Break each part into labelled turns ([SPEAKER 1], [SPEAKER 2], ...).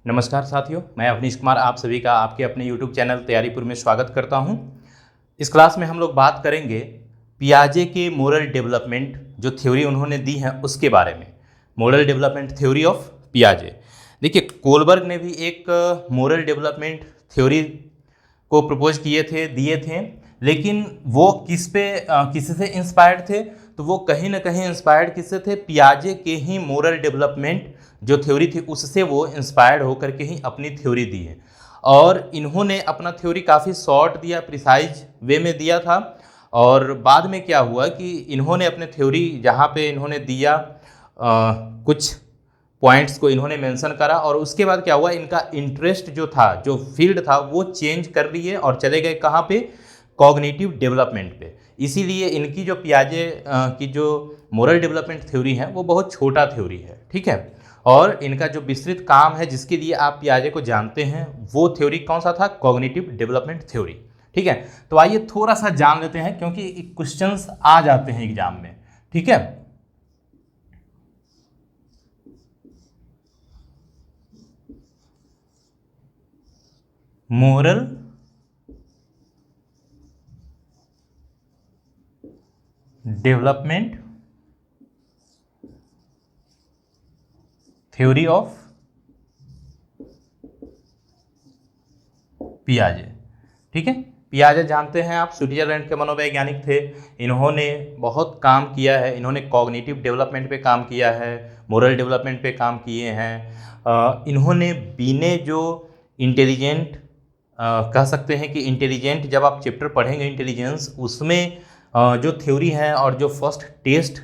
[SPEAKER 1] नमस्कार साथियों, मैं अवनीश कुमार आप सभी का आपके अपने YouTube चैनल तैयारीपुर में स्वागत करता हूं। इस क्लास में हम लोग बात करेंगे पियाजे के मोरल डेवलपमेंट जो थ्योरी उन्होंने दी है उसके बारे में। मोरल डेवलपमेंट थ्योरी ऑफ पियाजे। देखिए, कोलबर्ग ने भी एक मोरल डेवलपमेंट थ्योरी को प्रपोज दिए थे, लेकिन वो किससे इंस्पायर्ड थे? तो वो कहीं ना कहीं इंस्पायर्ड किससे थे? पियाजे के ही मोरल डेवलपमेंट जो थ्योरी थी उससे वो इंस्पायर्ड होकर के ही अपनी थ्योरी दी है। और इन्होंने अपना थ्योरी काफ़ी शॉर्ट दिया, प्रिसाइज वे में दिया था। और बाद में क्या हुआ कि इन्होंने अपने थ्योरी जहाँ पे इन्होंने दिया कुछ पॉइंट्स को इन्होंने मेंशन करा, और उसके बाद क्या हुआ, इनका इंटरेस्ट जो था, जो फील्ड था, वो चेंज कर लिए और चले गए कहाँ पे? कॉग्निटिव डेवलपमेंट पे। इसीलिए इनकी जो पियाजे की जो मोरल डेवलपमेंट थ्योरी है वो बहुत छोटा थ्योरी है, ठीक है। और इनका जो विस्तृत काम है जिसके लिए आप पियाजे को जानते हैं वो थ्योरी कौन सा था? कॉग्निटिव डेवलपमेंट थ्योरी, ठीक है। तो आइए थोड़ा सा जान लेते हैं क्योंकि क्वेश्चंस आ जाते हैं एग्जाम में, ठीक है। मोरल डेवलपमेंट थ्योरी ऑफ पियाजे, ठीक है। पियाजे जानते हैं आप, स्विट्जरलैंड के मनोवैज्ञानिक थे। इन्होंने बहुत काम किया है, इन्होंने कॉग्निटिव डेवलपमेंट पे काम किया है, मोरल डेवलपमेंट पे काम किए हैं। इन्होंने बीने जो इंटेलिजेंट कह सकते हैं कि इंटेलिजेंट, जब आप चैप्टर पढ़ेंगे इंटेलिजेंस, उसमें जो थ्योरी है और जो फर्स्ट टेस्ट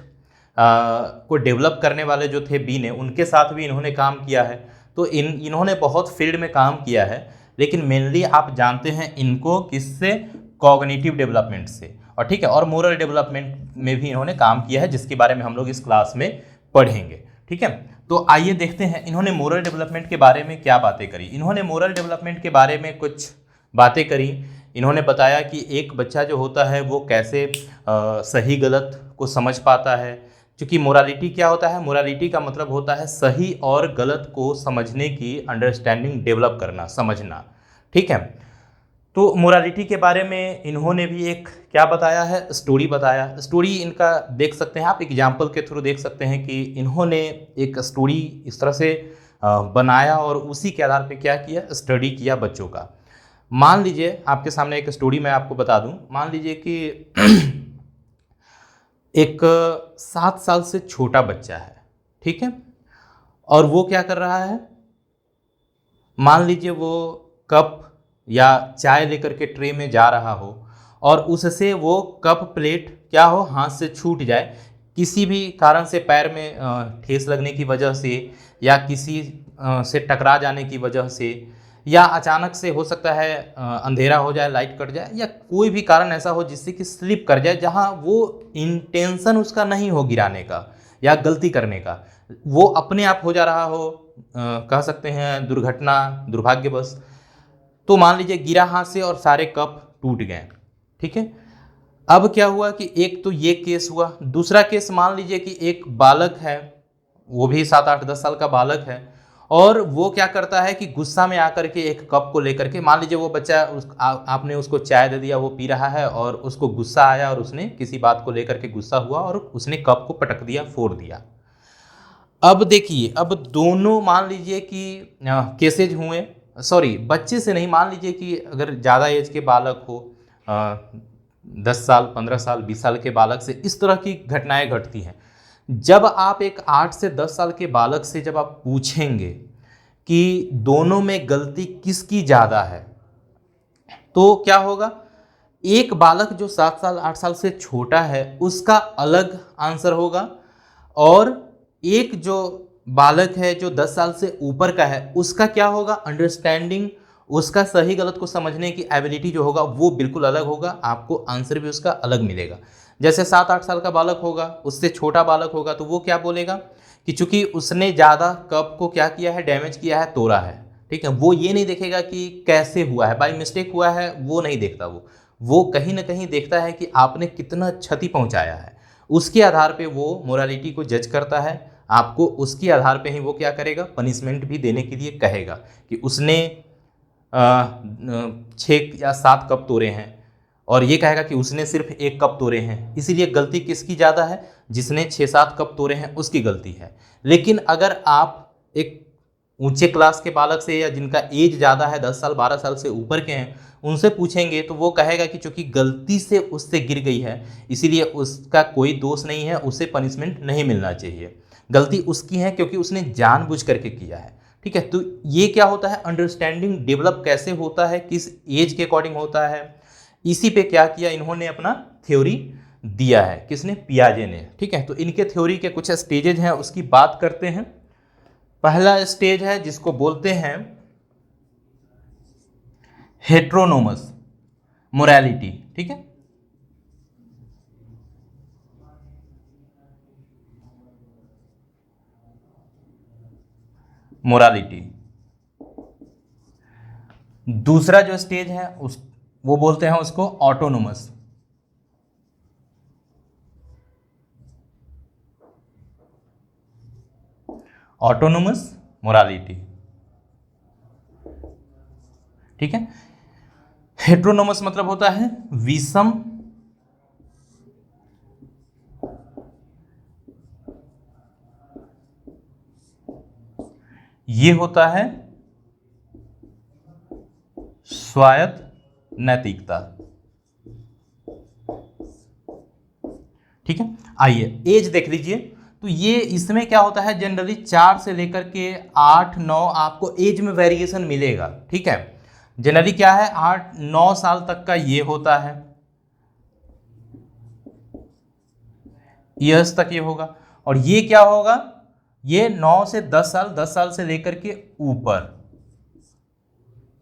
[SPEAKER 1] को डेवलप करने वाले जो थे बी ने, उनके साथ भी इन्होंने काम किया है। तो इन्होंने बहुत फील्ड में काम किया है, लेकिन मेनली आप जानते हैं इनको किससे? कॉग्निटिव डेवलपमेंट से, और ठीक है। और मोरल डेवलपमेंट में भी इन्होंने काम किया है जिसके बारे में हम लोग इस क्लास में पढ़ेंगे, ठीक है। तो आइए देखते हैं इन्होंने मोरल डेवलपमेंट के बारे में क्या बातें करी। इन्होंने मोरल डेवलपमेंट के बारे में कुछ बातें करी। इन्होंने बताया कि एक बच्चा जो होता है वो कैसे सही गलत को समझ पाता है। क्योंकि मोरालिटी क्या होता है? मोरालिटी का मतलब होता है सही और गलत को समझने की अंडरस्टैंडिंग डेवलप करना, समझना, ठीक है। तो मोरालिटी के बारे में इन्होंने भी एक क्या बताया है? स्टोरी बताया। स्टोरी इनका देख सकते हैं आप, एग्जाम्पल के थ्रू देख सकते हैं कि इन्होंने एक स्टोरी इस तरह से बनाया और उसी के आधार पे क्या किया? स्टडी किया बच्चों का। मान लीजिए आपके सामने एक स्टोरी मैं आपको बता दूं। मान लीजिए कि एक 7 साल से छोटा बच्चा है, ठीक है। और वो क्या कर रहा है? मान लीजिए वो कप या चाय लेकर के ट्रे में जा रहा हो और उससे वो कप प्लेट क्या हो, हाथ से छूट जाए, किसी भी कारण से, पैर में ठेस लगने की वजह से, या किसी से टकरा जाने की वजह से, या अचानक से हो सकता है अंधेरा हो जाए, लाइट कट जाए, या कोई भी कारण ऐसा हो जिससे कि स्लिप कर जाए, जहां वो इंटेंशन उसका नहीं हो गिराने का या गलती करने का, वो अपने आप हो जा रहा हो, कह सकते हैं दुर्घटना, दुर्भाग्यवश। तो मान लीजिए गिरा हाथ से और सारे कप टूट गए, ठीक है। अब क्या हुआ कि एक तो ये केस हुआ। दूसरा केस मान लीजिए कि एक बालक है, वो भी 7, 8, 10 साल का बालक है, और वो क्या करता है कि गुस्सा में आकर के एक कप को लेकर के, मान लीजिए वो बच्चा आपने उसको चाय दे दिया, वो पी रहा है और उसको गुस्सा आया और उसने किसी बात को लेकर के गुस्सा हुआ और उसने कप को पटक दिया, फोड़ दिया। अब देखिए, अब दोनों मान लीजिए कि केसेज हुए, सॉरी बच्चे से नहीं, मान लीजिए कि अगर ज़्यादा एज के बालक हो, 10 साल, 15 साल, 20 साल के बालक से इस तरह की घटनाएं घटती हैं। जब आप एक 8 से 10 साल के बालक से जब आप पूछेंगे कि दोनों में गलती किसकी ज़्यादा है, तो क्या होगा? एक बालक जो 7 साल 8 साल से छोटा है उसका अलग आंसर होगा, और एक जो बालक है जो 10 साल से ऊपर का है उसका क्या होगा? अंडरस्टैंडिंग, उसका सही गलत को समझने की एबिलिटी जो होगा वो बिल्कुल अलग होगा। आपको आंसर भी उसका अलग मिलेगा। जैसे 7-8 साल का बालक होगा, उससे छोटा बालक होगा, तो वो क्या बोलेगा कि चूंकि उसने ज़्यादा कप को क्या किया है? डैमेज किया है, तोड़ा है, ठीक है। वो ये नहीं देखेगा कि कैसे हुआ है, बाय मिस्टेक हुआ है, वो नहीं देखता। वो कहीं ना कहीं देखता है कि आपने कितना क्षति पहुंचाया है। उसके आधार पे वो मोरालिटी को जज करता है, आपको उसके आधार पे ही वो क्या करेगा, पनिशमेंट भी देने के लिए कहेगा कि उसने 6 या 7 कप तोड़े हैं और ये कहेगा कि उसने सिर्फ 1 कप तोड़े हैं, इसीलिए गलती किसकी ज़्यादा है, जिसने 6-7 कप तोड़े हैं उसकी गलती है। लेकिन अगर आप एक ऊंचे क्लास के बालक से या जिनका एज ज़्यादा है, 10 साल 12 साल से ऊपर के हैं, उनसे पूछेंगे तो वो कहेगा कि चूंकि गलती से उससे गिर गई है इसीलिए उसका कोई दोष नहीं है, उसे पनिशमेंट नहीं मिलना चाहिए, गलती उसकी है क्योंकि उसने जानबूझ करके किया है। ठीक है, तो ये क्या होता है, अंडरस्टैंडिंग डेवलप कैसे होता है, किस एज के अकॉर्डिंग होता है, इसी पे क्या किया इन्होंने, अपना थ्योरी दिया है, किसने, पियाजे ने। ठीक है, तो इनके थ्योरी के कुछ स्टेजेज हैं उसकी बात करते हैं। पहला स्टेज है जिसको बोलते हैं हेट्रोनोमस मोरालिटी। ठीक है, मोरालिटी। दूसरा जो स्टेज है उस वो बोलते हैं उसको ऑटोनोमस। Autonomous morality. ठीक है, हेट्रोनोमस मतलब होता है विषम ये होता है स्वायत्त नैतिकता। ठीक है, आइए एज देख लीजिए। तो ये इसमें क्या होता है, जनरली 4 से लेकर के 8-9 आपको एज में वेरिएशन मिलेगा। ठीक है, जनरली क्या है 8-9 साल तक का ये होता है, ईयर्स तक ये होगा। और ये क्या होगा, ये 9 से 10 साल, 10 साल से लेकर के ऊपर।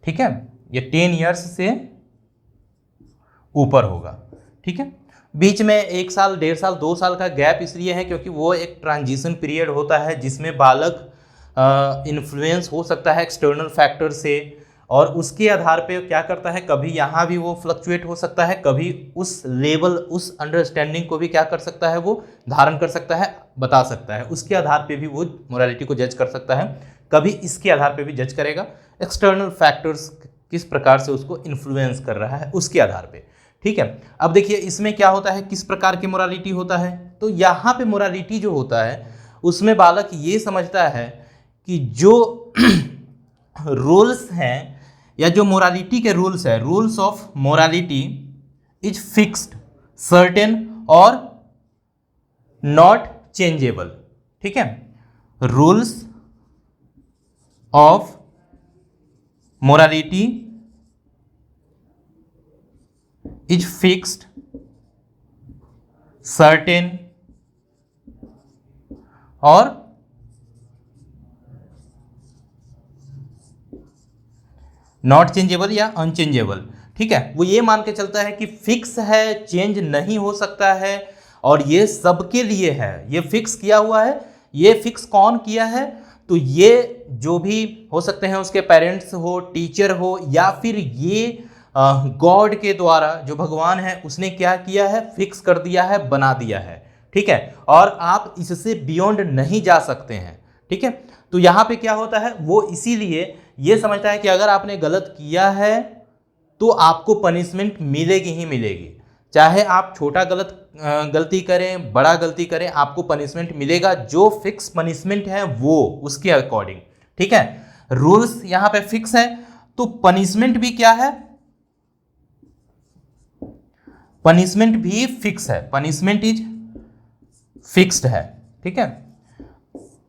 [SPEAKER 1] ठीक है, ये 10 ईयर्स से ऊपर होगा। ठीक है, बीच में 1 साल, 1.5 साल, 2 साल का गैप इसलिए है क्योंकि वो एक ट्रांजिशन पीरियड होता है जिसमें बालक इन्फ्लुएंस हो सकता है एक्सटर्नल फैक्टर से, और उसके आधार पे क्या करता है, कभी यहाँ भी वो फ्लक्चुएट हो सकता है, कभी उस लेवल, उस अंडरस्टैंडिंग को भी क्या कर सकता है, वो धारण कर सकता है, बता सकता है, उसके आधार पे भी वो मोरालिटी को जज कर सकता है, कभी इसके आधार पे भी जज करेगा, एक्सटर्नल फैक्टर्स किस प्रकार से उसको इन्फ्लुएंस कर रहा है उसके आधार पे। ठीक है, अब देखिए इसमें क्या होता है, किस प्रकार की मोरालिटी होता है। तो यहाँ पे मोरालिटी जो होता है उसमें बालक ये समझता है कि जो रूल्स हैं या जो मोरालिटी के रूल्स है, rules of morality is fixed, certain और नॉट चेंजेबल। ठीक है, rules of morality is fixed, certain और नॉट चेंजेबल या अनचेंजेबल। ठीक है, वो ये मान के चलता है कि फिक्स है, चेंज नहीं हो सकता है और ये सबके लिए है, ये फिक्स किया हुआ है। ये फिक्स कौन किया है, तो ये जो भी हो सकते हैं उसके पेरेंट्स हो, टीचर हो, या फिर ये गॉड के द्वारा, जो भगवान है उसने क्या किया है, फिक्स कर दिया है, बना दिया है। ठीक है, और आप इससे बियॉन्ड नहीं जा सकते हैं। ठीक है, तो यहाँ पे क्या होता है, वो इसीलिए ये समझता है कि अगर आपने गलत किया है तो आपको पनिशमेंट मिलेगी ही मिलेगी, चाहे आप छोटा गलती करें, बड़ा गलती करें, आपको पनिशमेंट मिलेगा, जो फिक्स पनिशमेंट है वो उसके अकॉर्डिंग। ठीक है, रूल्स यहाँ पे फिक्स है, तो पनिशमेंट भी क्या है, पनिशमेंट भी फिक्स है, पनिशमेंट इज फिक्स्ड है। ठीक है,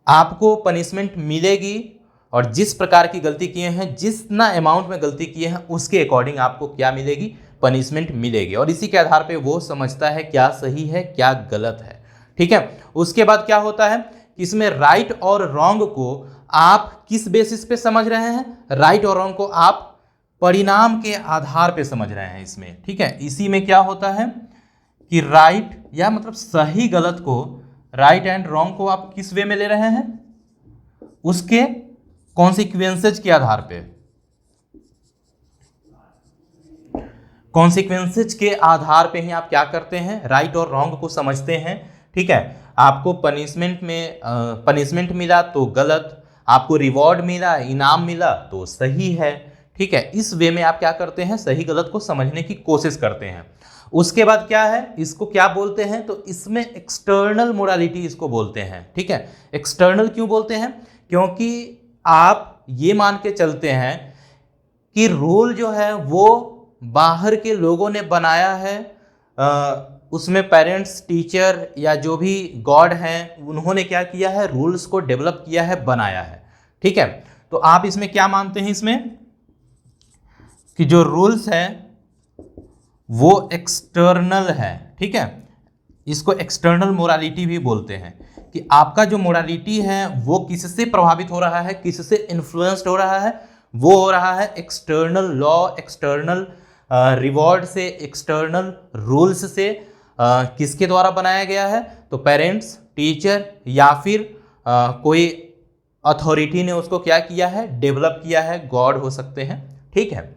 [SPEAKER 1] आपको पनिशमेंट मिलेगी और जिस प्रकार की गलती किए हैं, जितना अमाउंट में गलती किए हैं उसके अकॉर्डिंग आपको क्या मिलेगी, पनिशमेंट मिलेगी, और इसी के आधार पे वो समझता है क्या सही है क्या गलत है। ठीक है, उसके बाद क्या होता है, इसमें राइट और रॉन्ग को आप किस बेसिस पे समझ रहे हैं, राइट और रॉन्ग को आप परिणाम के आधार पे समझ रहे हैं इसमें। ठीक है, इसी में क्या होता है कि राइट या मतलब सही गलत को, राइट एंड रॉन्ग को आप किस वे में ले रहे हैं, उसके कॉन्सिक्वेंसेज के आधार पे, कॉन्सिक्वेंसेज के आधार पे ही आप क्या करते हैं, राइट और रॉन्ग को समझते हैं। ठीक है, आपको पनिशमेंट मिला तो गलत, आपको रिवॉर्ड मिला, इनाम मिला तो सही है। ठीक है, इस वे में आप क्या करते हैं, सही गलत को समझने की कोशिश करते हैं। उसके बाद क्या है, इसको क्या बोलते हैं, तो इसमें एक्सटर्नल मोरालिटी इसको बोलते हैं। ठीक है, एक्सटर्नल क्यों बोलते हैं, क्योंकि आप ये मान के चलते हैं कि रूल जो है वो बाहर के लोगों ने बनाया है, उसमें पेरेंट्स, टीचर या जो भी गॉड हैं उन्होंने क्या किया है, रूल्स को डेवलप किया है, बनाया है। ठीक है, तो आप इसमें क्या मानते हैं, इसमें कि जो रूल्स है वो एक्सटर्नल है। ठीक है, इसको एक्सटर्नल मोरालिटी भी बोलते हैं, कि आपका जो मोरालिटी है वो किससे प्रभावित हो रहा है, किससे इन्फ्लुएंस्ड हो रहा है, वो हो रहा है एक्सटर्नल लॉ, एक्सटर्नल रिवॉर्ड से, एक्सटर्नल रूल्स से। किसके द्वारा बनाया गया है, तो पेरेंट्स, टीचर या फिर कोई अथॉरिटी ने उसको क्या किया है, डेवलप किया है, गॉड हो सकते हैं। ठीक है,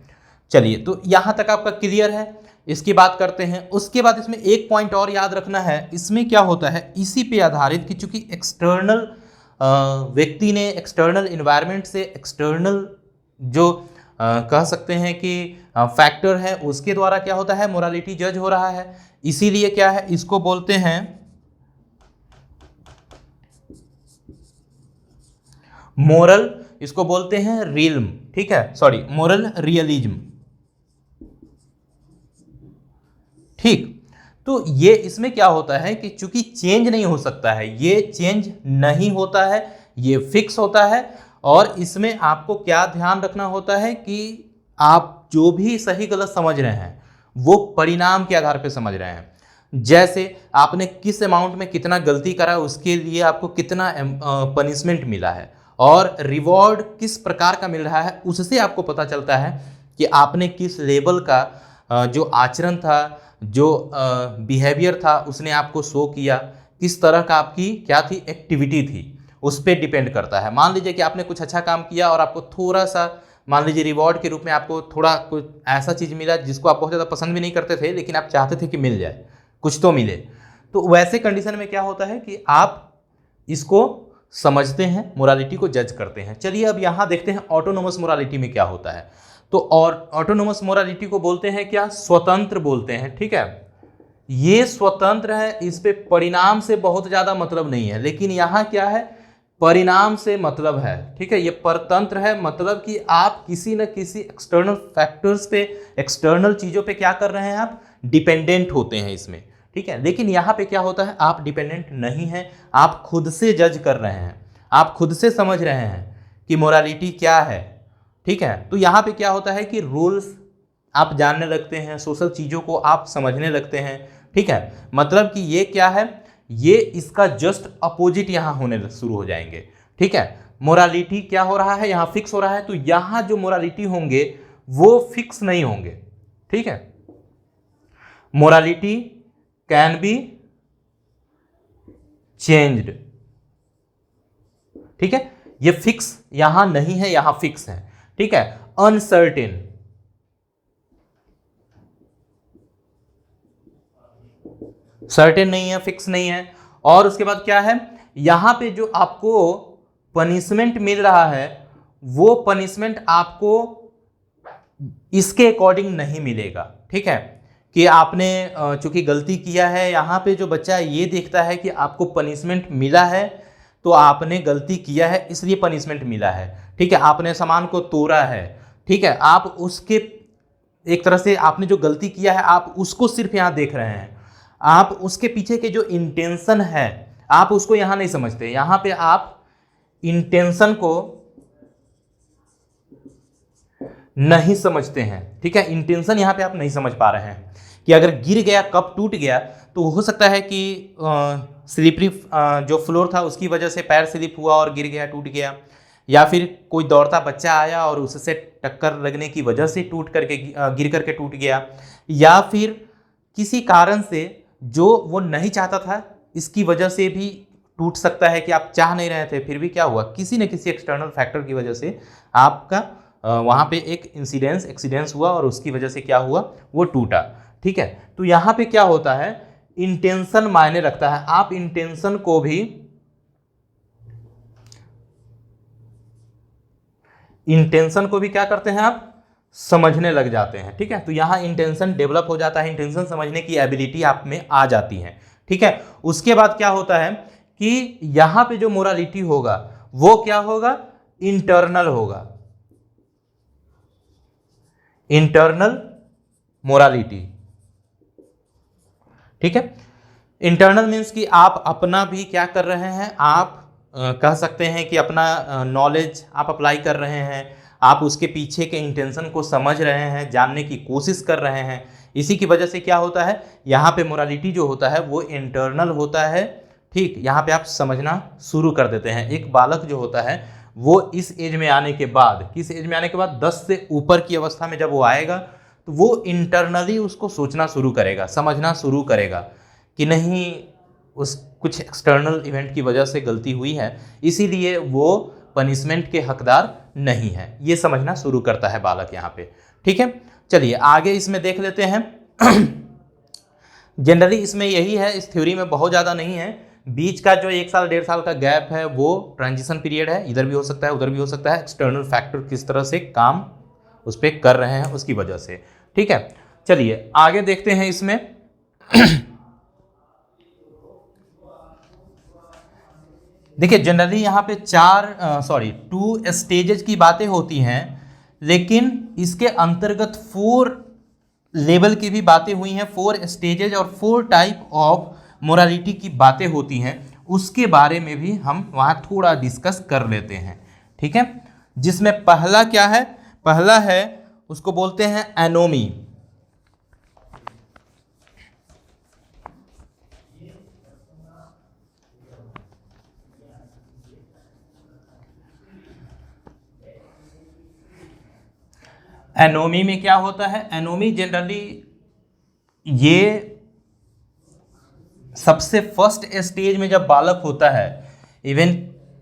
[SPEAKER 1] चलिए, तो यहाँ तक आपका क्लियर है। इसकी बात करते हैं, उसके बाद इसमें एक पॉइंट और याद रखना है। इसमें क्या होता है, इसी पे आधारित कि चूंकि एक्सटर्नल व्यक्ति ने एक्सटर्नल इन्वायरमेंट से, एक्सटर्नल जो कह सकते हैं कि फैक्टर है, उसके द्वारा क्या होता है, मोरालिटी जज हो रहा है। इसीलिए क्या है, इसको बोलते हैं मोरल, इसको बोलते हैं रियल्म। ठीक है, सॉरी, मोरल रियलिज्म। ठीक, तो ये इसमें क्या होता है कि चूंकि चेंज नहीं हो सकता है, ये चेंज नहीं होता है, ये फिक्स होता है। और इसमें आपको क्या ध्यान रखना होता है कि आप जो भी सही गलत समझ रहे हैं वो परिणाम के आधार पर समझ रहे हैं। जैसे आपने किस अमाउंट में कितना गलती करा, उसके लिए आपको कितना पनिशमेंट मिला है, और रिवॉर्ड किस प्रकार का मिल रहा है, उससे आपको पता चलता है कि आपने किस लेवल का जो आचरण था, जो बिहेवियर था, उसने आपको शो किया, किस तरह का आपकी क्या थी, एक्टिविटी थी, उस पर डिपेंड करता है। मान लीजिए कि आपने कुछ अच्छा काम किया और आपको थोड़ा सा, मान लीजिए रिवॉर्ड के रूप में आपको थोड़ा कुछ ऐसा चीज़ मिला जिसको आप बहुत ज़्यादा पसंद भी नहीं करते थे, लेकिन आप चाहते थे कि मिल जाए, कुछ तो मिले। तो वैसे कंडीशन में क्या होता है कि आप इसको समझते हैं, मोरालिटी को जज करते हैं। चलिए अब यहाँ देखते हैं ऑटोनोमस मोरालिटी में क्या होता है। तो और ऑटोनोमस मोरालिटी को बोलते हैं क्या, स्वतंत्र बोलते हैं। ठीक है, ये स्वतंत्र है, इस पे परिणाम से बहुत ज़्यादा मतलब नहीं है, लेकिन यहाँ क्या है, परिणाम से मतलब है। ठीक है, ये परतंत्र है, मतलब कि आप किसी न किसी एक्सटर्नल फैक्टर्स पे, एक्सटर्नल चीज़ों पे क्या कर रहे हैं, आप डिपेंडेंट होते हैं इसमें। ठीक है, लेकिन यहाँ पे क्या होता है, आप डिपेंडेंट नहीं हैं, आप खुद से जज कर रहे हैं, आप खुद से समझ रहे हैं कि मोरालिटी क्या है। ठीक है, तो यहाँ पे क्या होता है कि रूल्स आप जानने लगते हैं, सोशल चीज़ों को आप समझने लगते हैं। ठीक है, मतलब कि ये क्या है, ये इसका जस्ट अपोजिट यहाँ होने शुरू हो जाएंगे। ठीक है, मोरालिटी क्या हो रहा है, यहाँ फिक्स हो रहा है, तो यहाँ जो मोरालिटी होंगे वो फिक्स नहीं होंगे। ठीक है, मोरालिटी कैन बी चेंज्ड। ठीक है, ये फिक्स यहां नहीं है, यहां फिक्स है। ठीक है, अनसर्टेन, सर्टेन नहीं है, फिक्स नहीं है। और उसके बाद क्या है, यहां पे जो आपको पनिशमेंट मिल रहा है वो पनिशमेंट आपको इसके अकॉर्डिंग नहीं मिलेगा। ठीक है, कि आपने चूंकि गलती किया है, यहाँ पे जो बच्चा ये देखता है कि आपको पनिशमेंट मिला है, तो आपने गलती किया है इसलिए पनिशमेंट मिला है। ठीक है, आपने सामान को तोड़ा है, ठीक है, आप उसके एक तरह से आपने जो गलती किया है आप उसको सिर्फ यहाँ देख रहे हैं, आप उसके पीछे के जो इंटेंशन है आप उसको यहाँ नहीं समझते। यहाँ पे आप इंटेंशन को नहीं समझते हैं। ठीक है, इंटेंशन यहाँ पे आप नहीं समझ पा रहे हैं कि अगर गिर गया, कप टूट गया, तो हो सकता है कि स्लिपरी जो फ्लोर था उसकी वजह से पैर स्लिप हुआ और गिर गया, टूट गया, या फिर कोई दौड़ता बच्चा आया और उससे टक्कर लगने की वजह से गिर करके टूट गया, या फिर किसी कारण से जो वो नहीं चाहता था इसकी वजह से भी टूट सकता है कि आप चाह नहीं रहे थे, फिर भी क्या हुआ, किसी न किसी एक्सटर्नल फैक्टर की वजह से आपका वहाँ पे एक एक्सीडेंस हुआ और उसकी वजह से क्या हुआ, वो टूटा। ठीक है, तो यहाँ पे क्या होता है इंटेंशन मायने रखता है। आप इंटेंशन को भी क्या करते हैं, आप समझने लग जाते हैं। ठीक है, तो यहां इंटेंशन डेवलप हो जाता है, इंटेंशन समझने की एबिलिटी आप में आ जाती है। ठीक है, उसके बाद क्या होता है कि यहां पे जो मोरालिटी होगा वो क्या होगा, इंटरनल होगा, इंटरनल मोरालिटी। ठीक है, इंटरनल मीन्स कि आप अपना भी क्या कर रहे हैं, आप कह सकते हैं कि अपना नॉलेज आप अप्लाई कर रहे हैं, आप उसके पीछे के इंटेंशन को समझ रहे हैं, जानने की कोशिश कर रहे हैं। इसी की वजह से क्या होता है, यहाँ पे मोरालिटी जो होता है वो इंटरनल होता है। ठीक, यहाँ पे आप समझना शुरू कर देते हैं। एक बालक जो होता है वो इस एज में आने के बाद, किस एज में आने के बाद, 10 से ऊपर की अवस्था में जब वो आएगा तो वो इंटरनली उसको सोचना शुरू करेगा, समझना शुरू करेगा कि नहीं, उस कुछ एक्सटर्नल इवेंट की वजह से गलती हुई है, इसीलिए वो पनिशमेंट के हकदार नहीं है, ये समझना शुरू करता है बालक यहाँ पे। ठीक है, चलिए आगे इसमें देख लेते हैं। जनरली इसमें यही है, इस थ्योरी में बहुत ज़्यादा नहीं है। बीच का जो 1 साल 1.5 साल का गैप है वो ट्रांजिशन पीरियड है, इधर भी हो सकता है उधर भी हो सकता है, एक्सटर्नल फैक्टर किस तरह से काम उस पर कर रहे हैं उसकी वजह से। ठीक है, चलिए आगे देखते हैं इसमें। देखिए जनरली यहाँ पे 2 स्टेजेस की बातें होती हैं, लेकिन इसके अंतर्गत 4 लेवल की भी बातें हुई हैं, 4 स्टेजेज और 4 टाइप ऑफ मोरालिटी की बातें होती हैं, उसके बारे में भी हम वहाँ थोड़ा डिस्कस कर लेते हैं। ठीक है, जिसमें पहला क्या है, पहला है उसको बोलते हैं एनोमी। एनोमी में क्या होता है, एनोमी जनरली ये सबसे फर्स्ट स्टेज में जब बालक होता है, इवन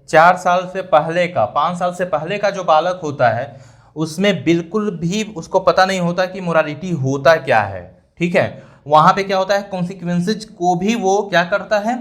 [SPEAKER 1] 4 साल से पहले का, 5 साल से पहले का जो बालक होता है, उसमें बिल्कुल भी उसको पता नहीं होता कि मोरालिटी होता क्या है। ठीक है, वहाँ पे क्या होता है, कॉन्सिक्वेंसेज को भी वो क्या करता है,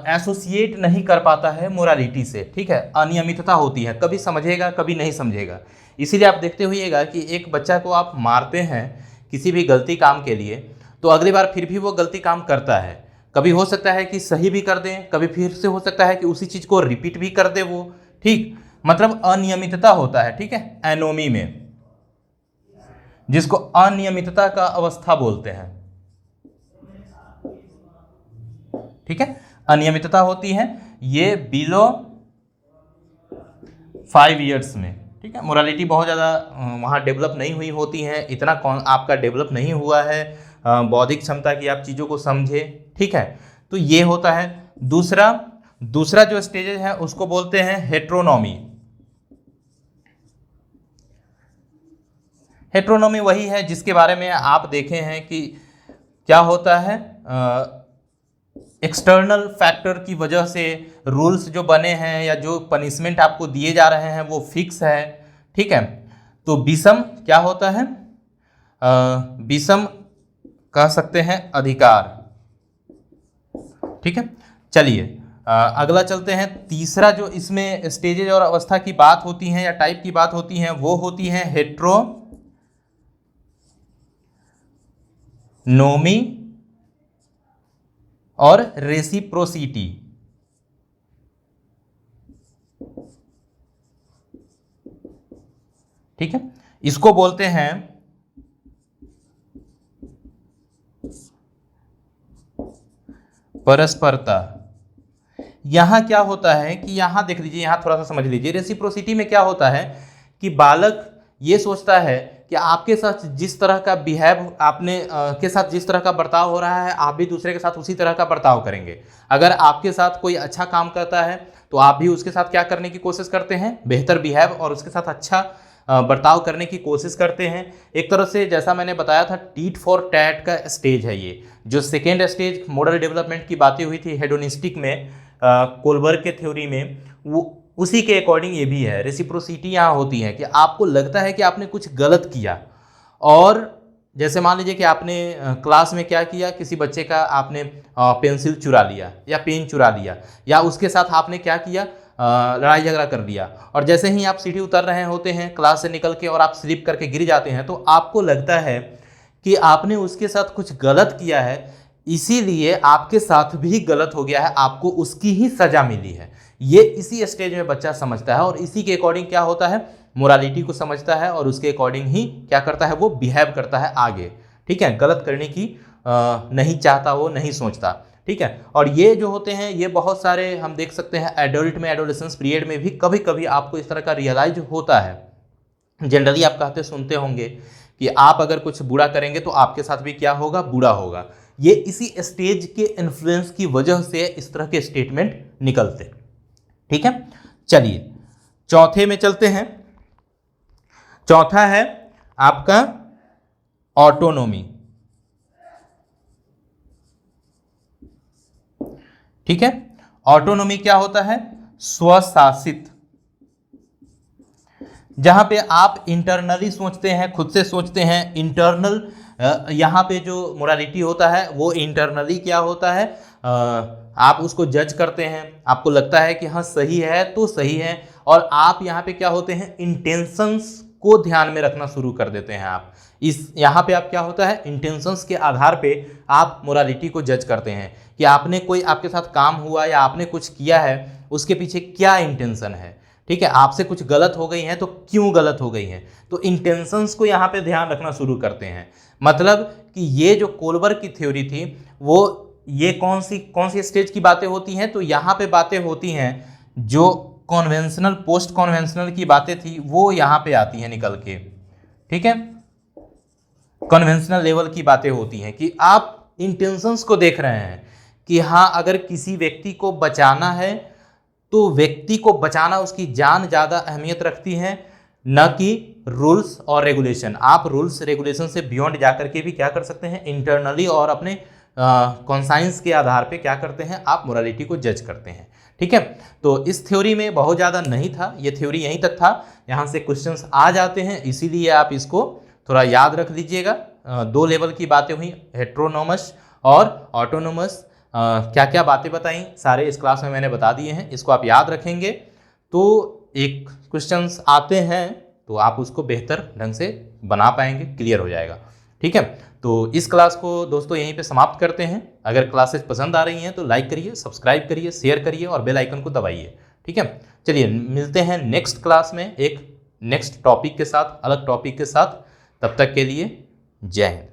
[SPEAKER 1] एसोसिएट नहीं कर पाता है मोरालिटी से। ठीक है, अनियमितता होती है, कभी समझेगा कभी नहीं समझेगा। इसीलिए आप देखते होइएगा कि एक बच्चा को आप मारते हैं किसी भी गलती काम के लिए, तो अगली बार फिर भी वो गलती काम करता है। कभी हो सकता है कि सही भी कर दें, कभी फिर से हो सकता है कि उसी चीज़ को रिपीट भी कर दे वो। ठीक, मतलब अनियमितता होता है। ठीक है, एनोमी में, जिसको अनियमितता का अवस्था बोलते हैं। ठीक है, अनियमितता होती है ये बिलो 5 ईयर्स में। ठीक है, मोरालिटी बहुत ज़्यादा वहाँ डेवलप नहीं हुई होती है, इतना आपका डेवलप नहीं हुआ है बौद्धिक क्षमता की, आप चीज़ों को समझे। ठीक है, तो ये होता है। दूसरा जो स्टेजेस है उसको बोलते हैं हेट्रोनॉमी। हेट्रोनॉमी वही है जिसके बारे में आप देखे हैं कि क्या होता है, एक्सटर्नल फैक्टर की वजह से रूल्स जो बने हैं या जो पनिशमेंट आपको दिए जा रहे हैं वो फिक्स है। ठीक है, तो विषम क्या होता है, विषम कह सकते हैं अधिकार। ठीक है, चलिए अगला चलते हैं। तीसरा जो इसमें स्टेजेज और अवस्था की बात होती है या टाइप की बात होती है वो होती है हेट्रोनोमी और रेसिप्रोसिटी। ठीक है, इसको बोलते हैं परस्परता। यहां क्या होता है कि यहां देख लीजिए, यहां थोड़ा सा समझ लीजिए। रेसिप्रोसिटी में क्या होता है कि बालक ये सोचता है कि आपके साथ जिस तरह का बिहेव आपने के साथ जिस तरह का बर्ताव हो रहा है, आप भी दूसरे के साथ उसी तरह का बर्ताव करेंगे। अगर आपके साथ कोई अच्छा काम करता है तो आप भी उसके साथ क्या करने की कोशिश करते हैं, बेहतर बिहेव और उसके साथ अच्छा बर्ताव करने की कोशिश करते हैं। एक तरह से जैसा मैंने बताया था, टीट फॉर टैट का स्टेज है ये। जो सेकेंड स्टेज मॉडल डेवलपमेंट की बातें हुई थी हेडोनिस्टिक में, कोलबर्ग के थ्योरी में, वो उसी के अकॉर्डिंग ये भी है। रेसिप्रोसिटी यहाँ होती है कि आपको लगता है कि आपने कुछ गलत किया और जैसे मान लीजिए कि आपने क्लास में क्या किया, किसी बच्चे का आपने पेंसिल चुरा लिया या पेन चुरा लिया, या उसके साथ आपने क्या किया, लड़ाई झगड़ा कर दिया, और जैसे ही आप सीढ़ी उतर रहे होते हैं क्लास से निकल के और आप स्लिप करके गिर जाते हैं, तो आपको लगता है कि आपने उसके साथ कुछ गलत किया है, इसीलिए आपके साथ भी गलत हो गया है, आपको उसकी ही सज़ा मिली है। ये इसी स्टेज में बच्चा समझता है और इसी के अकॉर्डिंग क्या होता है, मोरालिटी को समझता है और उसके अकॉर्डिंग ही क्या करता है, वो बिहेव करता है आगे। ठीक है, गलत करने की नहीं चाहता, वो नहीं सोचता। ठीक है, और ये जो होते हैं ये बहुत सारे हम देख सकते हैं एडल्ट में, एडोलेसेंस पीरियड में भी कभी कभी आपको इस तरह का रियलाइज होता है। जनरली आप कहते सुनते होंगे कि आप अगर कुछ बुरा करेंगे तो आपके साथ भी क्या होगा, बुरा होगा। ये इसी स्टेज के इन्फ्लुएंस की वजह से इस तरह के स्टेटमेंट निकलते। ठीक है, चलिए चौथे में चलते हैं। चौथा है आपका ऑटोनोमी। ठीक है, ऑटोनोमी क्या होता है, स्वशासित, जहां पे आप इंटरनली सोचते हैं, खुद से सोचते हैं। इंटरनल यहाँ पे जो मोरालिटी होता है वो इंटरनली क्या होता है, आप उसको जज करते हैं, आपको लगता है कि हाँ सही है तो सही है, और आप यहाँ पे क्या होते हैं, इंटेंशंस को ध्यान में रखना शुरू कर देते हैं। आप इस यहाँ पे आप क्या होता है, इंटेंशंस के आधार पे आप मोरालिटी को जज करते हैं कि आपने कोई आपके साथ काम हुआ या आपने कुछ किया है, उसके पीछे क्या इंटेंशन है। ठीक है, आपसे कुछ गलत हो गई है तो क्यों गलत हो गई है, तो इंटेंशंस को यहाँ पे ध्यान रखना शुरू करते हैं। मतलब कि ये जो कोलबर्ग की थ्योरी थी वो ये कौन सी स्टेज की बातें होती हैं, तो यहाँ पे बातें होती हैं जो कॉन्वेंशनल, पोस्ट कॉन्वेंशनल की बातें थी वो यहाँ पे आती हैं निकल के। ठीक है, कन्वेंशनल लेवल की बातें होती हैं कि आप इंटेंशंस को देख रहे हैं कि हाँ अगर किसी व्यक्ति को बचाना है तो व्यक्ति को बचाना, उसकी जान ज़्यादा अहमियत रखती है, न कि रूल्स और रेगुलेशन। आप रूल्स रेगुलेशन से बियॉन्ड जाकर के भी क्या कर सकते हैं, इंटरनली और अपने कॉन्साइंस के आधार पे क्या करते हैं, आप मोरालिटी को जज करते हैं। ठीक है, तो इस थ्योरी में बहुत ज़्यादा नहीं था, ये थ्योरी यहीं तक था, यहाँ से क्वेश्चंस आ जाते हैं, इसीलिए आप इसको थोड़ा याद रख लीजिएगा। दो लेवल की बातें हुई, हेट्रोनोमस और ऑटोनोमस। क्या क्या बातें बताई सारे इस क्लास में मैंने बता दिए हैं, इसको आप याद रखेंगे तो एक क्वेश्चंस आते हैं तो आप उसको बेहतर ढंग से बना पाएंगे, क्लियर हो जाएगा। ठीक है, तो इस क्लास को दोस्तों यहीं पे समाप्त करते हैं। अगर क्लासेस पसंद आ रही हैं तो लाइक करिए, सब्सक्राइब करिए, शेयर करिए और बेल आइकन को दबाइए। ठीक है, चलिए मिलते हैं नेक्स्ट क्लास में एक नेक्स्ट टॉपिक के साथ, अलग टॉपिक के साथ। तब तक के लिए जय हिंद।